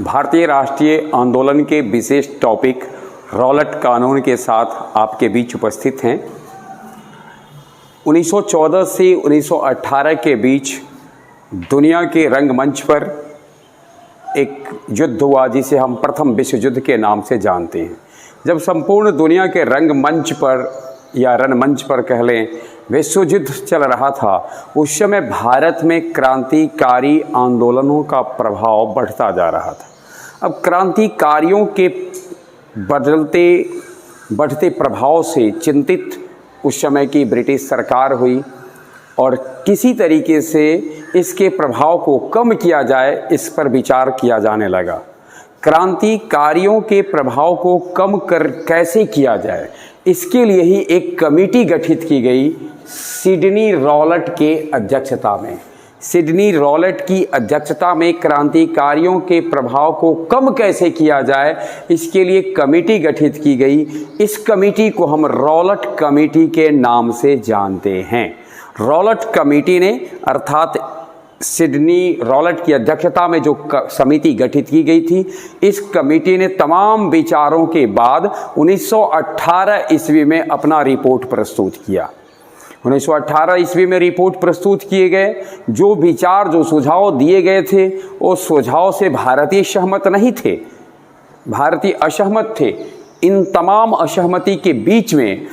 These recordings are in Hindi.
भारतीय राष्ट्रीय आंदोलन के विशेष टॉपिक रॉलेट कानून के साथ आपके बीच उपस्थित हैं। 1914 से 1918 के बीच दुनिया के रंगमंच पर एक युद्ध हुआ जिसे हम प्रथम विश्व युद्ध के नाम से जानते हैं। जब संपूर्ण दुनिया के रंगमंच पर या रणमंच पर कह लें विश्व युद्ध चल रहा था, उस समय भारत में क्रांतिकारी आंदोलनों का प्रभाव बढ़ता जा रहा था। अब क्रांतिकारियों के बढ़ते प्रभाव से चिंतित उस समय की ब्रिटिश सरकार हुई और किसी तरीके से इसके प्रभाव को कम किया जाए, इस पर विचार किया जाने लगा। क्रांतिकारियों के प्रभाव को कम कर कैसे किया जाए, इसके लिए ही एक कमेटी गठित की गई सिडनी रॉलेट के अध्यक्षता में। सिडनी रॉलेट की अध्यक्षता में क्रांतिकारियों के प्रभाव को कम कैसे किया जाए, इसके लिए कमेटी गठित की गई। इस कमेटी को हम रॉलेट कमेटी के नाम से जानते हैं। रॉलेट कमेटी ने अर्थात सिडनी रॉलेट की अध्यक्षता में जो समिति गठित की गई थी, इस कमेटी ने तमाम विचारों के बाद 1918 ईस्वी में अपना रिपोर्ट प्रस्तुत किया। 1918 ईस्वी में रिपोर्ट प्रस्तुत किए गए। जो विचार जो सुझाव दिए गए थे, वो सुझाव से भारतीय सहमत नहीं थे, भारतीय असहमत थे। इन तमाम असहमति के बीच में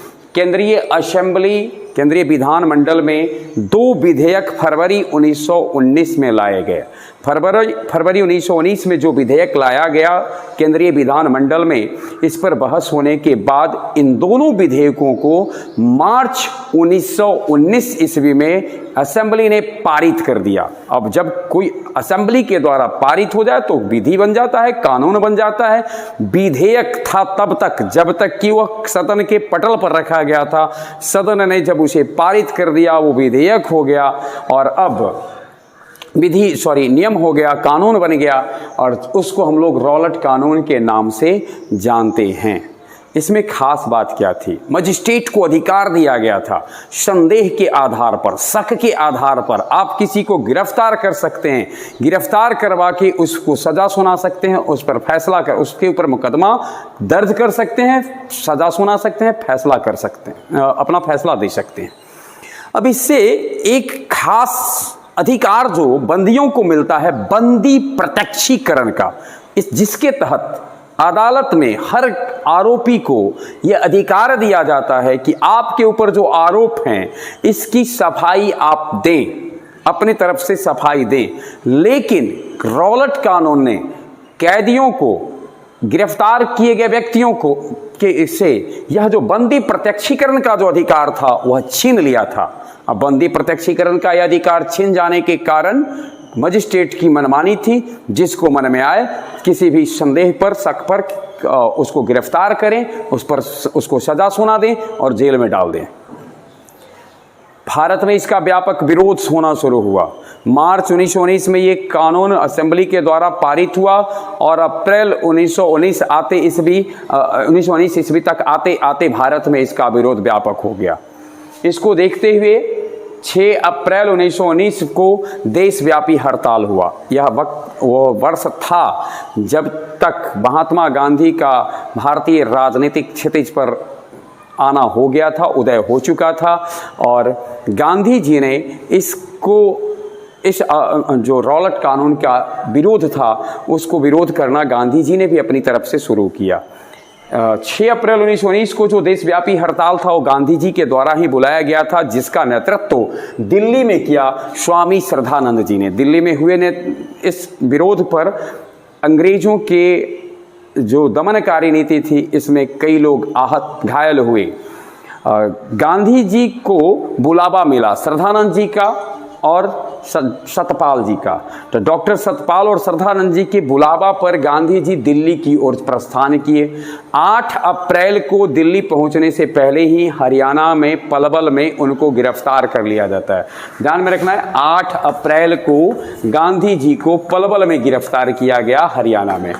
केंद्रीय विधानमंडल में दो विधेयक फरवरी 1919 में लाए गए। फरवरी 1919 में जो विधेयक लाया गया केंद्रीय विधानमंडल में, इस पर बहस होने के बाद इन दोनों विधेयकों को मार्च 1919 ईस्वी में असेंबली ने पारित कर दिया। अब जब कोई असेंबली के द्वारा पारित हो जाए तो विधि बन जाता है, कानून बन जाता है। विधेयक था तब तक जब तक कि वह सदन के पटल पर रखा गया था। सदन ने जब उसे पारित कर दिया, वो विधेयक हो गया और अब नियम हो गया, कानून बन गया और उसको हम लोग रॉलेट कानून के नाम से जानते हैं। इसमें खास बात क्या थी? मजिस्ट्रेट को अधिकार दिया गया था संदेह के आधार पर, शक के आधार पर आप किसी को गिरफ्तार कर सकते हैं, गिरफ्तार करवा के उसको सजा सुना सकते हैं, उस पर फैसला कर, उसके ऊपर मुकदमा दर्ज कर सकते हैं, सजा सुना सकते हैं, फैसला कर सकते हैं, अपना फैसला दे सकते हैं। अब इससे एक खास अधिकार जो बंदियों को मिलता है, बंदी प्रत्यक्षीकरण का, जिसके तहत अदालत में हर आरोपी को यह अधिकार दिया जाता है कि आपके ऊपर जो आरोप हैं इसकी सफाई आप दें, अपनी तरफ से सफाई दें। लेकिन रॉलेट कानून ने कैदियों को, गिरफ्तार किए गए व्यक्तियों को से यह जो बंदी प्रत्यक्षीकरण का जो अधिकार था वह छीन लिया था। अब बंदी प्रत्यक्षीकरण का यह अधिकार छीन जाने के कारण मजिस्ट्रेट की मनमानी थी, जिसको मन में आए किसी भी संदेह पर, शक पर उसको गिरफ्तार करें, उसको सजा सुना दें और जेल में डाल दें। भारत में इसका व्यापक विरोध होना शुरू हुआ। मार्च 1919 में ये कानून असेंबली के द्वारा पारित हुआ और अप्रैल 1919 ईस्वी तक आते आते भारत में इसका विरोध व्यापक हो गया। इसको देखते हुए 6 अप्रैल 1919 को देशव्यापी हड़ताल हुआ। यह वो वर्ष था जब तक महात्मा गांधी का भारतीय राजनीतिक क्षितिज पर आना हो गया था, उदय हो चुका था और गांधी जी ने इस जो रॉलेट कानून का विरोध था, उसको विरोध करना गांधी जी ने भी अपनी तरफ से शुरू किया। 6 अप्रैल 1919 को जो देशव्यापी हड़ताल था वो गांधी जी के द्वारा ही बुलाया गया था, जिसका नेतृत्व दिल्ली में किया स्वामी श्रद्धानंद जी ने। दिल्ली में हुए ने इस विरोध पर अंग्रेजों के जो दमनकारी नीति थी, इसमें कई लोग घायल हुए। गांधी जी को बुलावा मिला श्रद्धानंद जी का और सतपाल जी का। तो डॉक्टर सतपाल और श्रद्धानंद जी के बुलावा पर गांधी जी दिल्ली की ओर प्रस्थान किए। 8 अप्रैल को दिल्ली पहुंचने से पहले ही हरियाणा में पलवल में उनको गिरफ्तार कर लिया जाता है। ध्यान में रखना है, 8 अप्रैल को गांधी जी को पलवल में गिरफ्तार किया गया, हरियाणा में।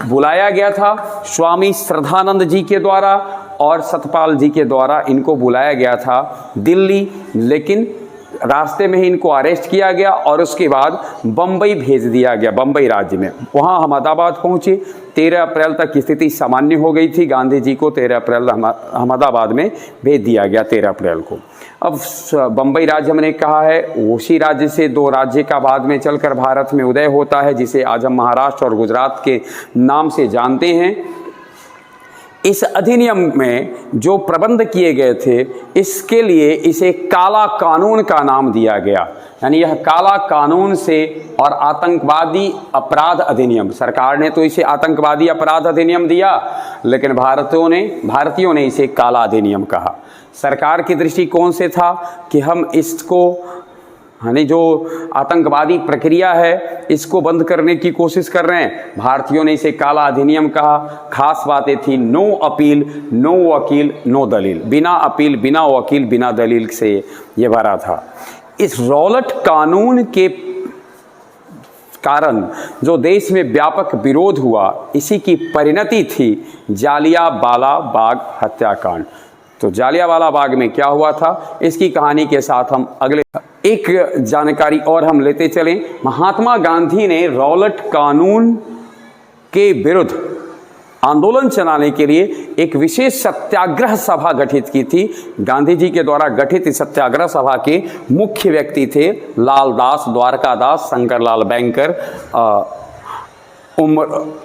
बुलाया गया था स्वामी श्रद्धानंद जी के द्वारा और सतपाल जी के द्वारा, इनको बुलाया गया था दिल्ली। लेकिन रास्ते में ही इनको अरेस्ट किया गया और उसके बाद बम्बई भेज दिया गया, बम्बई राज्य में। वहाँ अहमदाबाद पहुँचे। 13 अप्रैल तक स्थिति सामान्य हो गई थी। गांधी जी को 13 अप्रैल अहमदाबाद में भेज दिया गया 13 अप्रैल को। अब बम्बई राज्य हमने कहा है, उसी राज्य से 2 राज्य का बाद में चलकर भारत में उदय होता है, जिसे आज हम महाराष्ट्र और गुजरात के नाम से जानते हैं। इस अधिनियम में जो प्रबंध किए गए थे, इसके लिए इसे काला कानून का नाम दिया गया। यानी यह काला कानून से और आतंकवादी अपराध अधिनियम, सरकार ने तो इसे आतंकवादी अपराध अधिनियम दिया, लेकिन भारतीयों ने इसे काला अधिनियम कहा। सरकार की दृष्टिकोण से था कि हम इसको, यानी जो आतंकवादी प्रक्रिया है, इसको बंद करने की कोशिश कर रहे हैं। भारतीयों ने इसे काला अधिनियम कहा। खास बातें थी, नो अपील, नो वकील, नो दलील, बिना अपील, बिना वकील, बिना दलील से ये भरा था। इस रौलट कानून के कारण जो देश में व्यापक विरोध हुआ, इसी की परिणति थी जालियांवाला बाग हत्याकांड। तो जालियांवाला बाग में क्या हुआ था, इसकी कहानी के साथ हम अगले एक जानकारी और हम लेते चलें। महात्मा गांधी ने रौलट कानून के विरुद्ध आंदोलन चलाने के लिए एक विशेष सत्याग्रह सभा गठित की थी। गांधी जी के द्वारा गठित इस सत्याग्रह सभा के मुख्य व्यक्ति थे लाल दास, द्वारकादास, शंकरलाल बैंकर,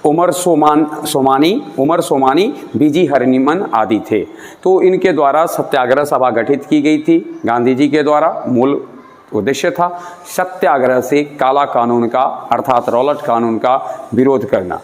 उमर सोमानी, बीजी हरिमन आदि थे। तो इनके द्वारा सत्याग्रह सभा गठित की गई थी। गांधी जी के द्वारा मूल उद्देश्य था सत्याग्रह से काला कानून का, अर्थात रौलट कानून का विरोध करना।